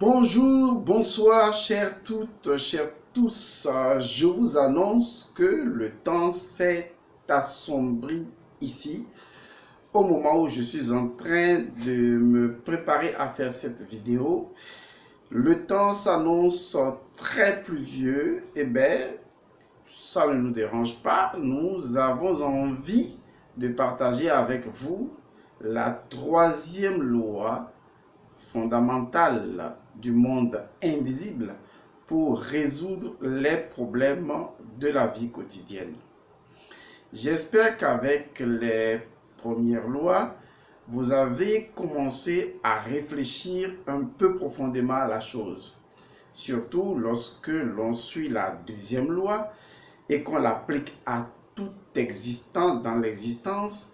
Bonjour, bonsoir, chères toutes, chers tous. Je vous annonce que le temps s'est assombri ici au moment où je suis en train de me préparer à faire cette vidéo. Le temps s'annonce très pluvieux. Eh bien, ça ne nous dérange pas. Nous avons envie de partager avec vous la troisième loi fondamentale du monde invisible pour résoudre les problèmes de la vie quotidienne. J'espère qu'avec les premières lois, vous avez commencé à réfléchir un peu profondément à la chose. Surtout lorsque l'on suit la deuxième loi et qu'on l'applique à tout existant dans l'existence,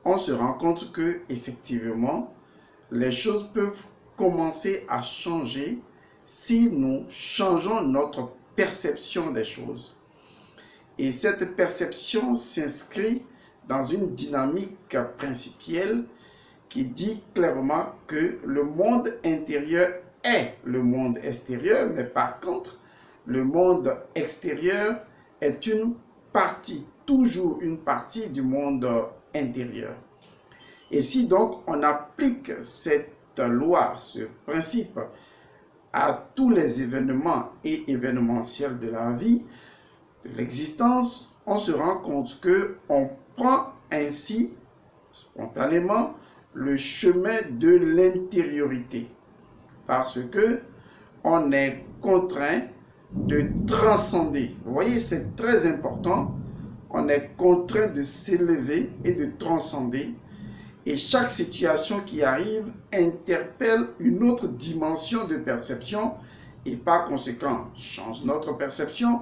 on se rend compte que effectivement, les choses peuvent commencer à changer si nous changeons notre perception des choses. Et cette perception s'inscrit dans une dynamique principielle qui dit clairement que le monde intérieur est le monde extérieur, mais par contre, le monde extérieur est une partie, toujours une partie du monde intérieur. Et si donc on applique cette loi, ce principe à tous les événements et événementiels de la vie, de l'existence, on se rend compte que on prend ainsi spontanément le chemin de l'intériorité parce que on est contraint de transcender. Vous voyez, c'est très important. On est contraint de s'élever et de transcender. Et chaque situation qui arrive interpelle une autre dimension de perception et par conséquent change notre perception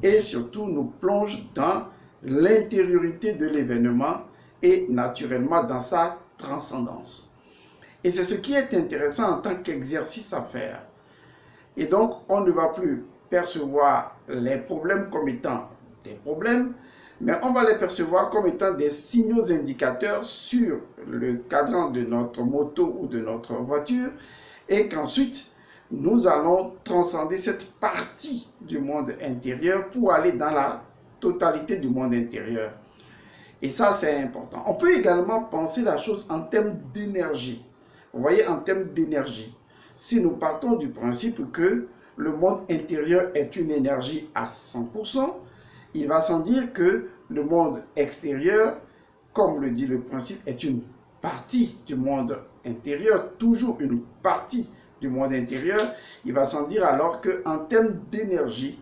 et surtout nous plonge dans l'intériorité de l'événement et naturellement dans sa transcendance. Et c'est ce qui est intéressant en tant qu'exercice à faire. Et donc on ne va plus percevoir les problèmes comme étant des problèmes, mais on va les percevoir comme étant des signaux indicateurs sur le cadran de notre moto ou de notre voiture et qu'ensuite nous allons transcender cette partie du monde intérieur pour aller dans la totalité du monde intérieur. Et ça, c'est important. On peut également penser la chose en termes d'énergie. Vous voyez, en termes d'énergie. Si nous partons du principe que le monde intérieur est une énergie à 100%, il va sans dire que le monde extérieur, comme le dit le principe, est une partie du monde intérieur, toujours une partie du monde intérieur. Il va sans dire alors qu'en termes d'énergie,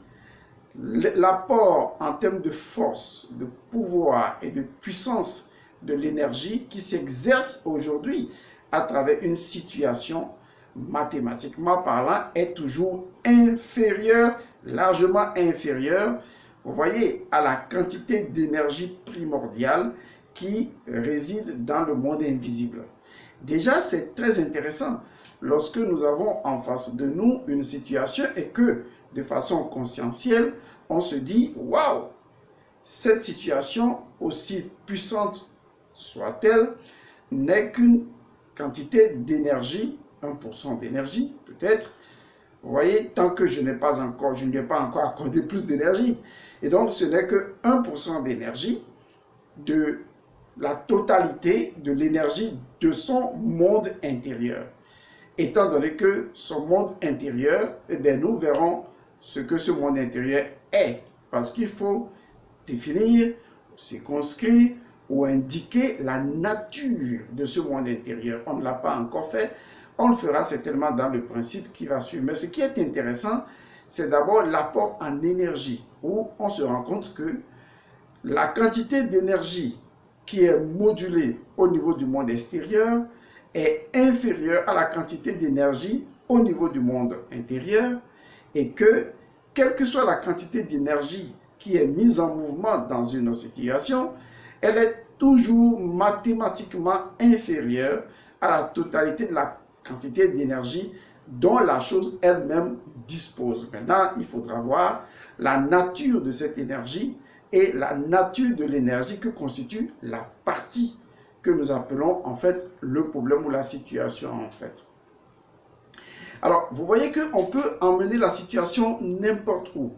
l'apport en termes de force, de pouvoir et de puissance de l'énergie qui s'exerce aujourd'hui à travers une situation, mathématiquement parlant, est toujours inférieur, largement inférieur, vous voyez, à la quantité d'énergie primordiale qui réside dans le monde invisible. Déjà, c'est très intéressant lorsque nous avons en face de nous une situation et que, de façon conscientielle, on se dit « Waouh, cette situation, aussi puissante soit-elle, n'est qu'une quantité d'énergie, 1% d'énergie peut-être. Vous voyez, tant que je ne lui ai pas encore accordé plus d'énergie. Et donc, ce n'est que 1% d'énergie de la totalité de l'énergie de son monde intérieur. Étant donné que son monde intérieur, eh bien, nous verrons ce que ce monde intérieur est. Parce qu'il faut définir, circonscrire ou indiquer la nature de ce monde intérieur. On ne l'a pas encore fait. On le fera certainement dans le principe qui va suivre. Mais ce qui est intéressant, c'est d'abord l'apport en énergie, où on se rend compte que la quantité d'énergie qui est modulée au niveau du monde extérieur est inférieure à la quantité d'énergie au niveau du monde intérieur et que, quelle que soit la quantité d'énergie qui est mise en mouvement dans une situation, elle est toujours mathématiquement inférieure à la totalité de la quantité d'énergie dont la chose elle-même dispose. Maintenant, il faudra voir la nature de cette énergie et la nature de l'énergie que constitue la partie que nous appelons en fait le problème ou la situation en fait. Alors, vous voyez qu'on peut emmener la situation n'importe où.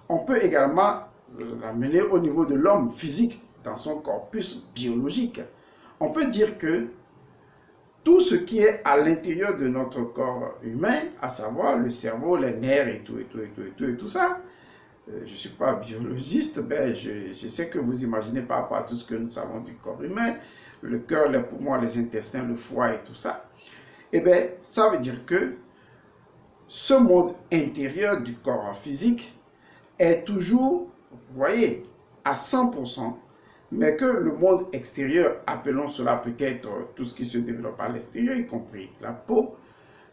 On peut également l'amener au niveau de l'homme physique, dans son corpus biologique. On peut dire que tout ce qui est à l'intérieur de notre corps humain, à savoir le cerveau, les nerfs et tout ça, je ne suis pas biologiste, mais je sais que vous imaginez par rapport à tout ce que nous savons du corps humain, le cœur, les poumons, les intestins, le foie et tout ça, eh bien, ça veut dire que ce monde intérieur du corps physique est toujours, vous voyez, à 100%, mais que le monde extérieur, appelons cela peut-être tout ce qui se développe à l'extérieur, y compris la peau,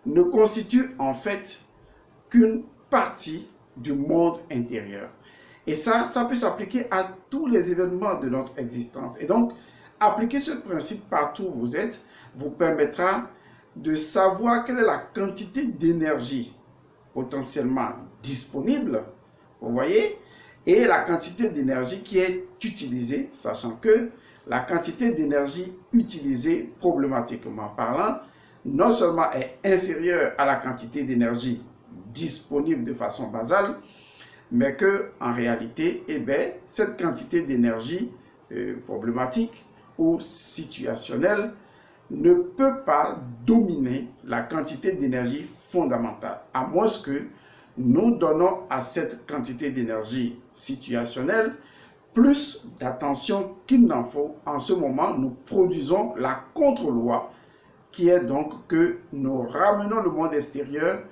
ne constitue en fait qu'une partie du monde intérieur. Et ça peut s'appliquer à tous les événements de notre existence. Et donc, appliquer ce principe partout où vous êtes vous permettra de savoir quelle est la quantité d'énergie potentiellement disponible, vous voyez, et la quantité d'énergie qui est utilisée, sachant que la quantité d'énergie utilisée, problématiquement parlant, non seulement est inférieure à la quantité d'énergie disponible de façon basale, mais que en réalité, eh bien, cette quantité d'énergie problématique ou situationnelle ne peut pas dominer la quantité d'énergie fondamentale, à moins que nous donnons à cette quantité d'énergie situationnelle plus d'attention qu'il n'en faut. En ce moment, nous produisons la contre-loi qui est donc que nous ramenons le monde extérieur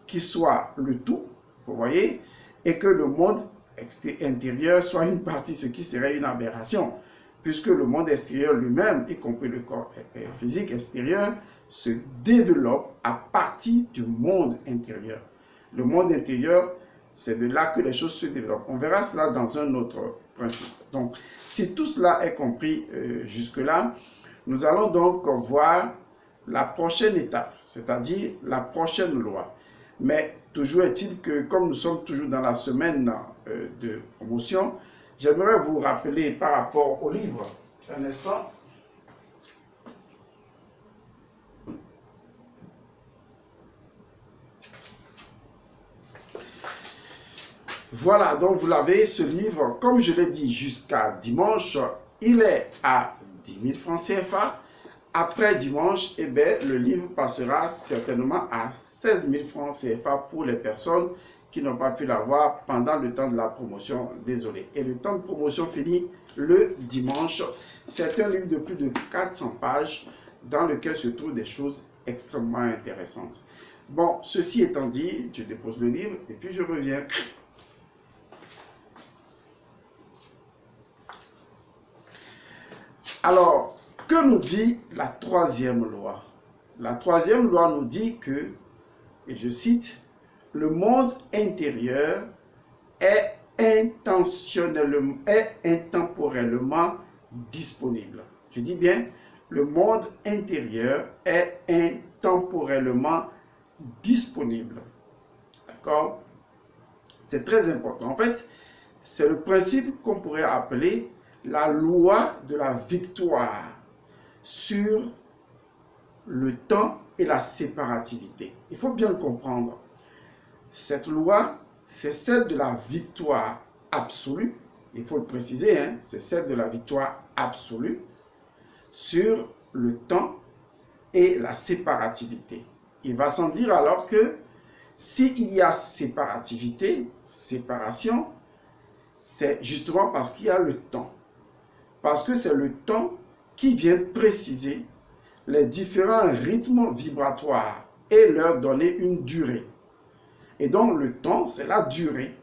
qui soit le tout, vous voyez, et que le monde intérieur soit une partie, ce qui serait une aberration, puisque le monde extérieur lui-même, y compris le corps physique extérieur, se développe à partir du monde intérieur. Le monde intérieur, c'est de là que les choses se développent. On verra cela dans un autre principe. Donc, si tout cela est compris jusque-là, nous allons donc voir la prochaine étape, c'est-à-dire la prochaine loi. Mais toujours est-il que, comme nous sommes toujours dans la semaine de promotion, j'aimerais vous rappeler par rapport au livre, un instant. Voilà, donc vous l'avez, ce livre, comme je l'ai dit jusqu'à dimanche, il est à 10 000 francs CFA. Après dimanche, eh bien, le livre passera certainement à 16 000 francs CFA pour les personnes qui n'ont pas pu l'avoir pendant le temps de la promotion. Désolé. Et le temps de promotion finit le dimanche. C'est un livre de plus de 400 pages dans lequel se trouvent des choses extrêmement intéressantes. Bon, ceci étant dit, je dépose le livre et puis je reviens. Alors, que nous dit la troisième loi? La troisième loi nous dit que, et je cite, le monde intérieur est intemporellement disponible. Je dis bien, le monde intérieur est intemporellement disponible. D'accord? C'est très important. En fait, c'est le principe qu'on pourrait appeler la loi de la victoire sur le temps et la séparativité. Il faut bien le comprendre. Cette loi, c'est celle de la victoire absolue. Il faut le préciser, hein, c'est celle de la victoire absolue sur le temps et la séparativité. Il va sans dire alors que s'il y a séparation, c'est justement parce qu'il y a le temps. Parce que c'est le temps qui vient préciser les différents rythmes vibratoires et leur donner une durée. Et donc le temps, c'est la durée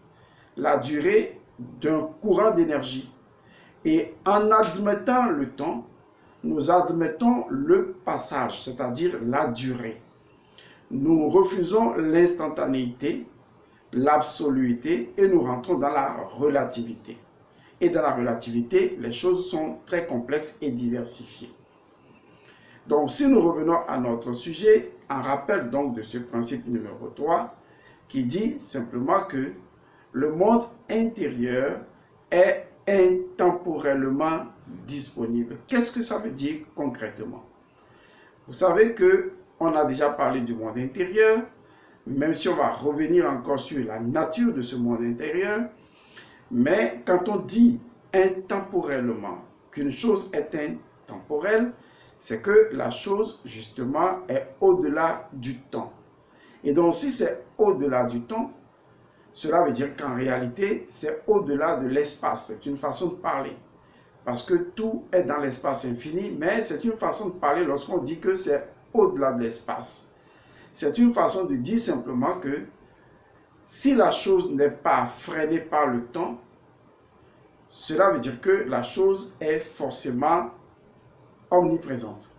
d'un courant d'énergie. Et en admettant le temps, nous admettons le passage, c'est-à-dire la durée. Nous refusons l'instantanéité, l'absoluité et nous rentrons dans la relativité. Et dans la relativité, les choses sont très complexes et diversifiées. Donc, si nous revenons à notre sujet, un rappel donc de ce principe numéro 3, qui dit simplement que le monde intérieur est intemporellement disponible. Qu'est-ce que ça veut dire concrètement? Vous savez qu'on a déjà parlé du monde intérieur. même si on va revenir encore sur la nature de ce monde intérieur. Mais quand on dit intemporellement qu'une chose est intemporelle, c'est que la chose, justement, est au-delà du temps. Et donc, si c'est au-delà du temps, cela veut dire qu'en réalité, c'est au-delà de l'espace. C'est une façon de parler. Parce que tout est dans l'espace infini, mais c'est une façon de parler lorsqu'on dit que c'est au-delà de l'espace. C'est une façon de dire simplement que si la chose n'est pas freinée par le temps, cela veut dire que la chose est forcément omniprésente.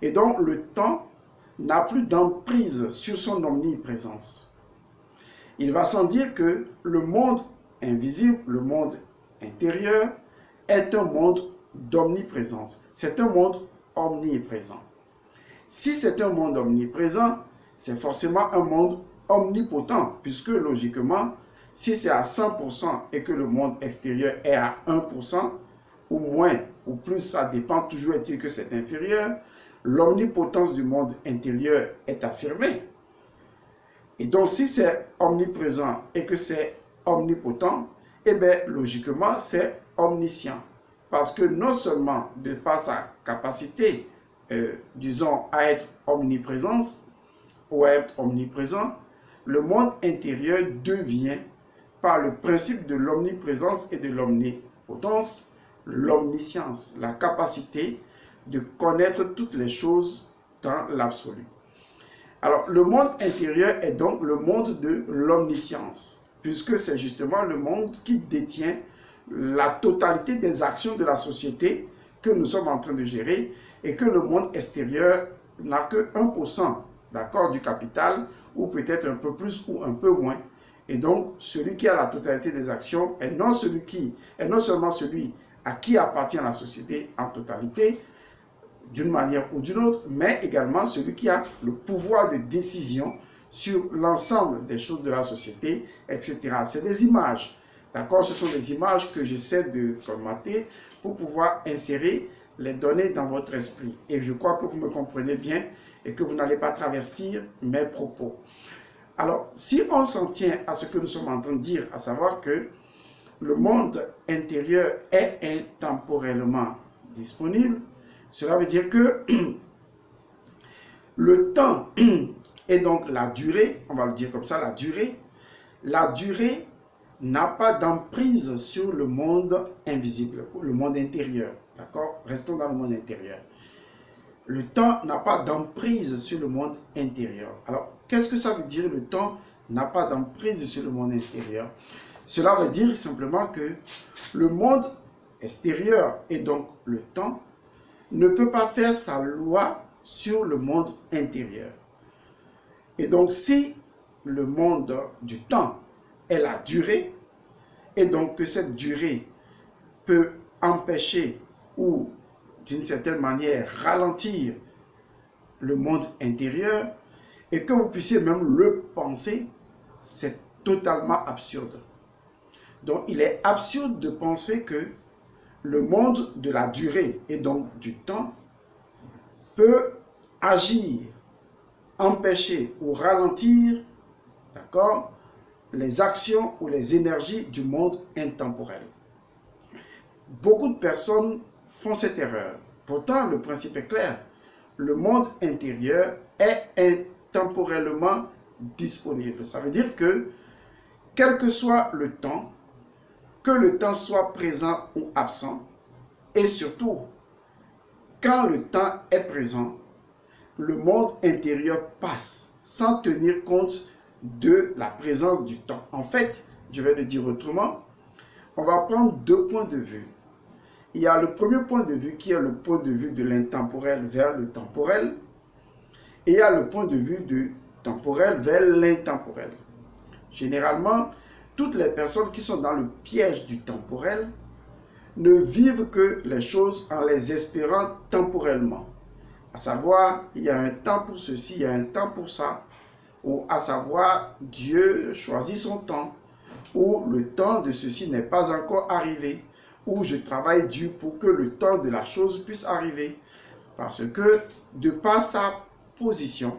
Et donc, le temps n'a plus d'emprise sur son omniprésence. Il va sans dire que le monde invisible, le monde intérieur, est un monde d'omniprésence. C'est un monde omniprésent. Si c'est un monde omniprésent, c'est forcément un monde omnipotent, puisque logiquement, si c'est à 100% et que le monde extérieur est à 1%, ou moins, ou plus, ça dépend, toujours est-il que c'est inférieur, l'omnipotence du monde intérieur est affirmée. Et donc, si c'est omniprésent et que c'est omnipotent, eh bien, logiquement, c'est omniscient. Parce que non seulement de par sa capacité, disons, à être omniprésence ou à être omniprésent, le monde intérieur devient, par le principe de l'omniprésence et de l'omnipotence, l'omniscience, la capacité de connaître toutes les choses dans l'absolu. Alors, le monde intérieur est donc le monde de l'omniscience, puisque c'est justement le monde qui détient la totalité des actions de la société que nous sommes en train de gérer et que le monde extérieur n'a que 1%, d'accord, du capital, ou peut-être un peu plus ou un peu moins. Et donc, celui qui a la totalité des actions est non seulement celui à qui appartient la société en totalité, d'une manière ou d'une autre, mais également celui qui a le pouvoir de décision sur l'ensemble des choses de la société, etc. C'est des images, d'accord? Ce sont des images que j'essaie de formater pour pouvoir insérer les données dans votre esprit. Et je crois que vous me comprenez bien et que vous n'allez pas travestir mes propos. Alors, si on s'en tient à ce que nous sommes en train de dire, à savoir que le monde intérieur est intemporellement disponible, cela veut dire que le temps et donc la durée, on va le dire comme ça, la durée n'a pas d'emprise sur le monde invisible, ou le monde intérieur, d'accord? Restons dans le monde intérieur. Le temps n'a pas d'emprise sur le monde intérieur. Alors, qu'est-ce que ça veut dire le temps n'a pas d'emprise sur le monde intérieur? Cela veut dire simplement que le monde extérieur et donc le temps ne peut pas faire sa loi sur le monde intérieur. Et donc, si le monde du temps est la durée, et donc que cette durée peut empêcher ou d'une certaine manière ralentir le monde intérieur, et que vous puissiez même le penser, c'est totalement absurde. Donc, il est absurde de penser que le monde de la durée et donc du temps peut agir, empêcher ou ralentir, d'accord, les actions ou les énergies du monde intemporel. Beaucoup de personnes font cette erreur. Pourtant, le principe est clair. Le monde intérieur est intemporellement disponible. Ça veut dire que, quel que soit le temps, que le temps soit présent ou absent, et surtout, quand le temps est présent, le monde intérieur passe sans tenir compte de la présence du temps. En fait, je vais le dire autrement, on va prendre deux points de vue. Il y a le premier point de vue qui est le point de vue de l'intemporel vers le temporel, et il y a le point de vue du temporel vers l'intemporel. Généralement, toutes les personnes qui sont dans le piège du temporel ne vivent que les choses en les espérant temporellement. À savoir, il y a un temps pour ceci, il y a un temps pour ça. Ou à savoir, Dieu choisit son temps. Ou le temps de ceci n'est pas encore arrivé. Ou je travaille dur pour que le temps de la chose puisse arriver. Parce que, de par sa position,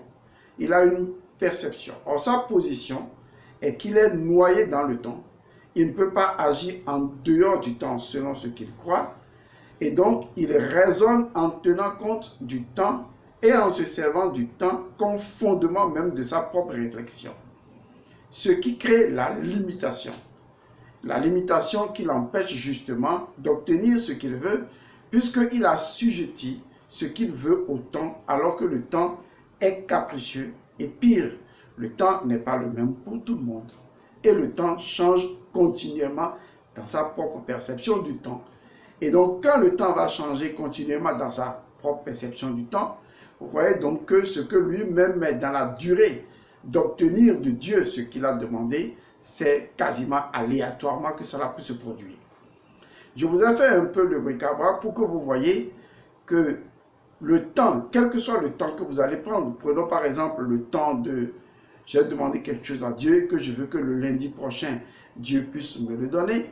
il a une perception. Or, sa position est qu'il est noyé dans le temps. Il ne peut pas agir en dehors du temps selon ce qu'il croit. Et donc, il raisonne en tenant compte du temps et en se servant du temps comme fondement même de sa propre réflexion. Ce qui crée la limitation. La limitation qui l'empêche justement d'obtenir ce qu'il veut, puisqu'il assujettit ce qu'il veut au temps, alors que le temps est capricieux. Et pire, le temps n'est pas le même pour tout le monde. Et le temps change continuellement dans sa propre perception du temps. Et donc, quand le temps va changer continuellement dans sa propre perception du temps, vous voyez donc que ce que lui-même met dans la durée d'obtenir de Dieu ce qu'il a demandé, c'est quasiment aléatoirement que cela peut se produire. Je vous ai fait un peu le bric-à-brac pour que vous voyez que le temps, quel que soit le temps que vous allez prendre, prenons par exemple le temps de, j'ai demandé quelque chose à Dieu et que je veux que le lundi prochain, Dieu puisse me le donner.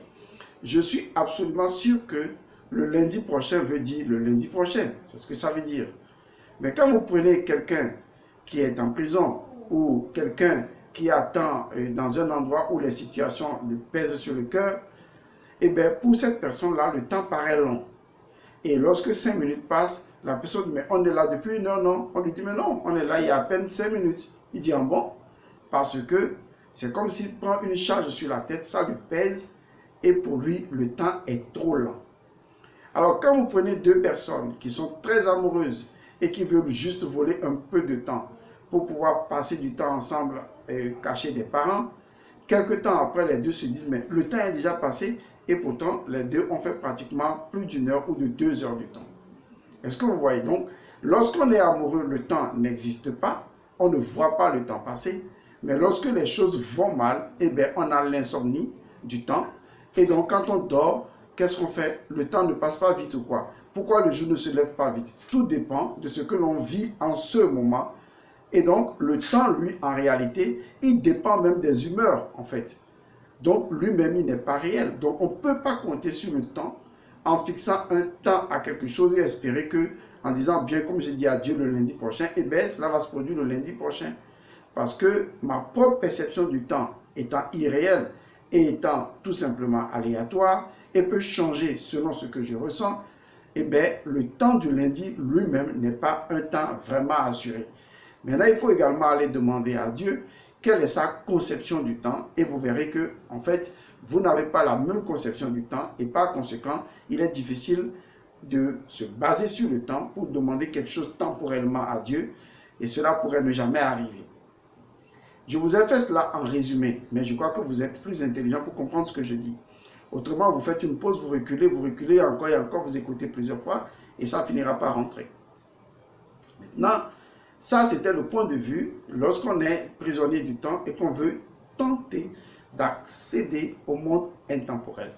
Je suis absolument sûr que le lundi prochain veut dire le lundi prochain. C'est ce que ça veut dire. Mais quand vous prenez quelqu'un qui est en prison ou quelqu'un qui attend dans un endroit où les situations lui pèsent sur le cœur, et bien pour cette personne-là, le temps paraît long. Et lorsque 5 minutes passent, la personne dit, mais on est là depuis 1 heure, non? On lui dit, mais non, on est là il y a à peine 5 minutes. Il dit, ah bon? Parce que c'est comme s'il prend une charge sur la tête, ça lui pèse, et pour lui, le temps est trop lent. Alors, quand vous prenez 2 personnes qui sont très amoureuses et qui veulent juste voler un peu de temps pour pouvoir passer du temps ensemble cachés des parents, quelque temps après, les 2 se disent, mais le temps est déjà passé et pourtant, les 2 ont fait pratiquement plus d'1 heure ou de 2 heures du temps. Est-ce que vous voyez? Donc, lorsqu'on est amoureux, le temps n'existe pas, on ne voit pas le temps passer, mais lorsque les choses vont mal, eh bien, on a l'insomnie du temps. Et donc, quand on dort, qu'est-ce qu'on fait? Le temps ne passe pas vite ou quoi? Pourquoi le jour ne se lève pas vite? Tout dépend de ce que l'on vit en ce moment. Et donc, le temps, lui, en réalité, il dépend même des humeurs, en fait. Donc, lui-même, il n'est pas réel. Donc, on ne peut pas compter sur le temps en fixant un temps à quelque chose et espérer que, en disant, bien comme j'ai dit à Dieu le lundi prochain, eh bien, cela va se produire le lundi prochain. Parce que ma propre perception du temps étant irréelle et étant tout simplement aléatoire et peut changer selon ce que je ressens, eh bien, le temps du lundi lui-même n'est pas un temps vraiment assuré. Maintenant, il faut également aller demander à Dieu quelle est sa conception du temps et vous verrez que, en fait, vous n'avez pas la même conception du temps et par conséquent, il est difficile de se baser sur le temps pour demander quelque chose temporellement à Dieu et cela pourrait ne jamais arriver. Je vous ai fait cela en résumé, mais je crois que vous êtes plus intelligent pour comprendre ce que je dis. Autrement, vous faites une pause, vous reculez encore et encore, vous écoutez plusieurs fois et ça finira par rentrer. Maintenant, ça c'était le point de vue lorsqu'on est prisonnier du temps et qu'on veut tenter d'accéder au monde intemporel.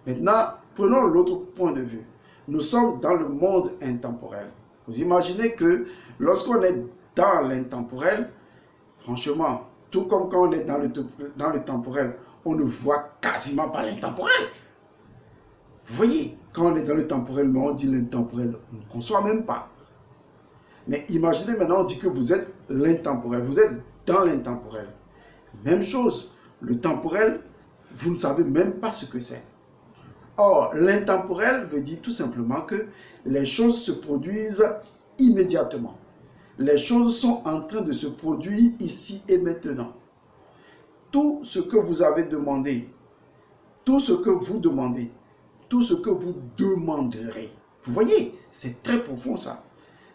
Maintenant, prenons l'autre point de vue. Nous sommes dans le monde intemporel. Vous imaginez que lorsqu'on est dans l'intemporel, franchement, tout comme quand on est dans le temporel, on ne voit quasiment pas l'intemporel. Vous voyez, quand on est dans le temporel, mais on dit l'intemporel, on ne conçoit même pas. Mais imaginez maintenant, on dit que vous êtes l'intemporel, vous êtes dans l'intemporel. Même chose, le temporel, vous ne savez même pas ce que c'est. Or, l'intemporel veut dire tout simplement que les choses se produisent immédiatement. Les choses sont en train de se produire ici et maintenant. Tout ce que vous avez demandé, tout ce que vous demandez, tout ce que vous demanderez. Vous voyez, c'est très profond ça.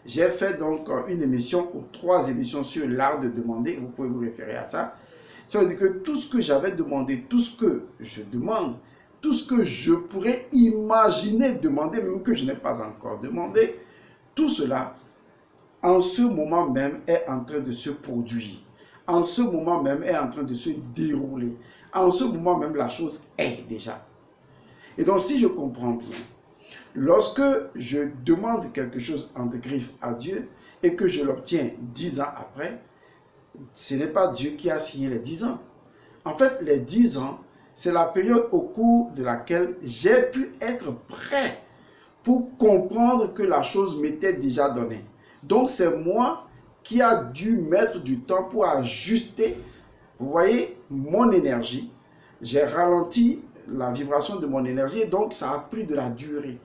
J'ai fait donc une émission ou 3 émissions sur l'art de demander. Vous pouvez vous référer à ça. Ça veut dire que tout ce que j'avais demandé, tout ce que je demande, tout ce que je pourrais imaginer demander, même que je n'ai pas encore demandé, tout cela, en ce moment même, est en train de se produire. En ce moment même, est en train de se dérouler. En ce moment même, la chose est déjà. Et donc, si je comprends bien, lorsque je demande quelque chose entre griffes à Dieu et que je l'obtiens 10 ans après, ce n'est pas Dieu qui a signé les 10 ans. En fait, les 10 ans, c'est la période au cours de laquelle j'ai pu être prêt pour comprendre que la chose m'était déjà donnée. Donc, c'est moi qui a dû mettre du temps pour ajuster, vous voyez, mon énergie. J'ai ralenti la vibration de mon énergie et donc ça a pris de la durée.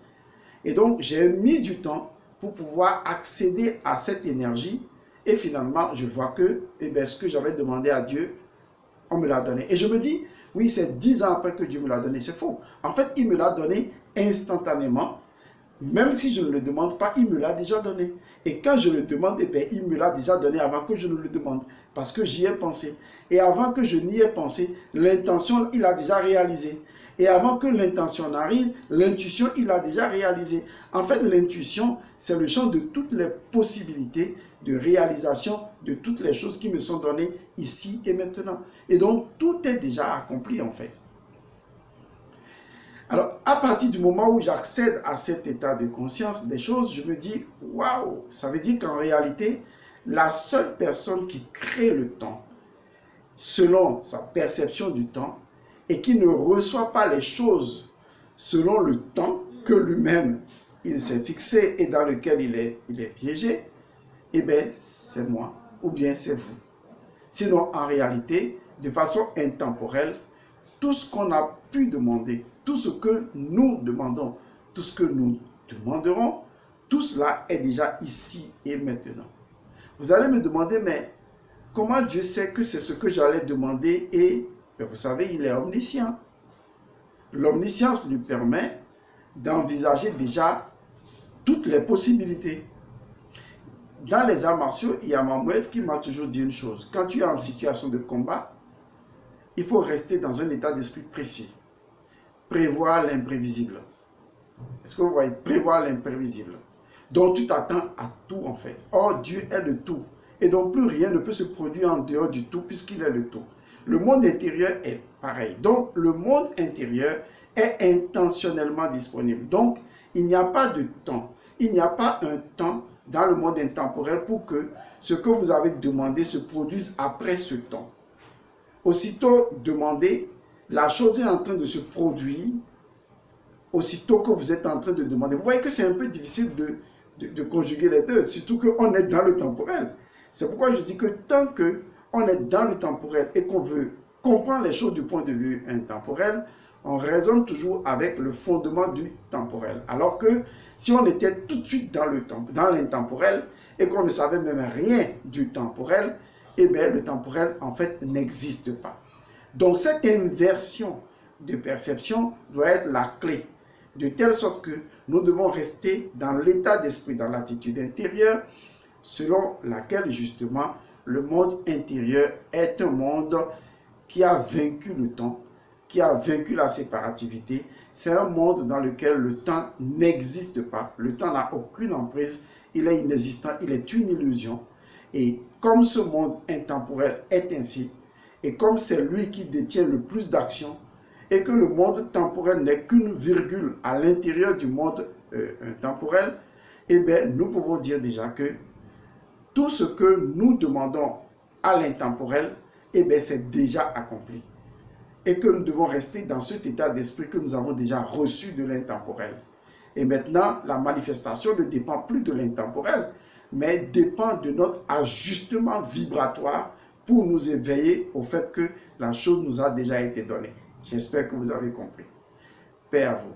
Et donc j'ai mis du temps pour pouvoir accéder à cette énergie et finalement je vois que ce que j'avais demandé à Dieu, on me l'a donné. Et je me dis, oui, c'est 10 ans après que Dieu me l'a donné. C'est faux. En fait, il me l'a donné instantanément. Même si je ne le demande pas, il me l'a déjà donné. Et quand je le demande, il me l'a déjà donné avant que je ne le demande. Parce que j'y ai pensé. Et avant que je n'y ai pensé, l'intention, il a déjà réalisé. Et avant que l'intention n'arrive, l'intuition, il a déjà réalisé. En fait, l'intuition, c'est le champ de toutes les possibilités de réalisation de toutes les choses qui me sont données ici et maintenant. Et donc, tout est déjà accompli en fait. Alors, à partir du moment où j'accède à cet état de conscience des choses, je me dis, waouh, ça veut dire qu'en réalité, la seule personne qui crée le temps, selon sa perception du temps, et qui ne reçoit pas les choses selon le temps que lui-même, il s'est fixé et dans lequel il est piégé, eh bien, c'est moi ou bien c'est vous. Sinon, en réalité, de façon intemporelle, tout ce qu'on a pu demander, tout ce que nous demandons, tout ce que nous demanderons, tout cela est déjà ici et maintenant. Vous allez me demander, mais comment Dieu sait que c'est ce que j'allais demander et vous savez, il est omniscient. L'omniscience lui permet d'envisager déjà toutes les possibilités. Dans les arts martiaux, il y a Mamouet qui m'a toujours dit une chose. Quand tu es en situation de combat, il faut rester dans un état d'esprit précis. Prévoir l'imprévisible. Est-ce que vous voyez? Prévoir l'imprévisible. Donc tu t'attends à tout en fait. Or, Dieu est le tout. Et donc plus rien ne peut se produire en dehors du tout puisqu'il est le tout. Le monde intérieur est pareil. Donc le monde intérieur est intentionnellement disponible. Donc il n'y a pas de temps. Il n'y a pas un temps dans le monde intemporel pour que ce que vous avez demandé se produise après ce temps. Aussitôt demandé, la chose est en train de se produire aussitôt que vous êtes en train de demander. Vous voyez que c'est un peu difficile de conjuguer les deux, surtout qu'on est dans le temporel. C'est pourquoi je dis que tant qu'on est dans le temporel et qu'on veut comprendre les choses du point de vue intemporel, on raisonne toujours avec le fondement du temporel. Alors que si on était tout de suite dans l'intemporel et qu'on ne savait même rien du temporel, eh bien le temporel en fait n'existe pas. Donc cette inversion de perception doit être la clé, de telle sorte que nous devons rester dans l'état d'esprit, dans l'attitude intérieure, selon laquelle justement le monde intérieur est un monde qui a vaincu le temps, qui a vaincu la séparativité. C'est un monde dans lequel le temps n'existe pas. Le temps n'a aucune emprise, il est inexistant, il est une illusion. Et comme ce monde intemporel est ainsi, et comme c'est lui qui détient le plus d'action, et que le monde temporel n'est qu'une virgule à l'intérieur du monde temporel, eh bien, nous pouvons dire déjà que tout ce que nous demandons à l'intemporel, eh bien, c'est déjà accompli. Et que nous devons rester dans cet état d'esprit que nous avons déjà reçu de l'intemporel. Et maintenant, la manifestation ne dépend plus de l'intemporel, mais dépend de notre ajustement vibratoire pour nous éveiller au fait que la chose nous a déjà été donnée. J'espère que vous avez compris. Paix à vous.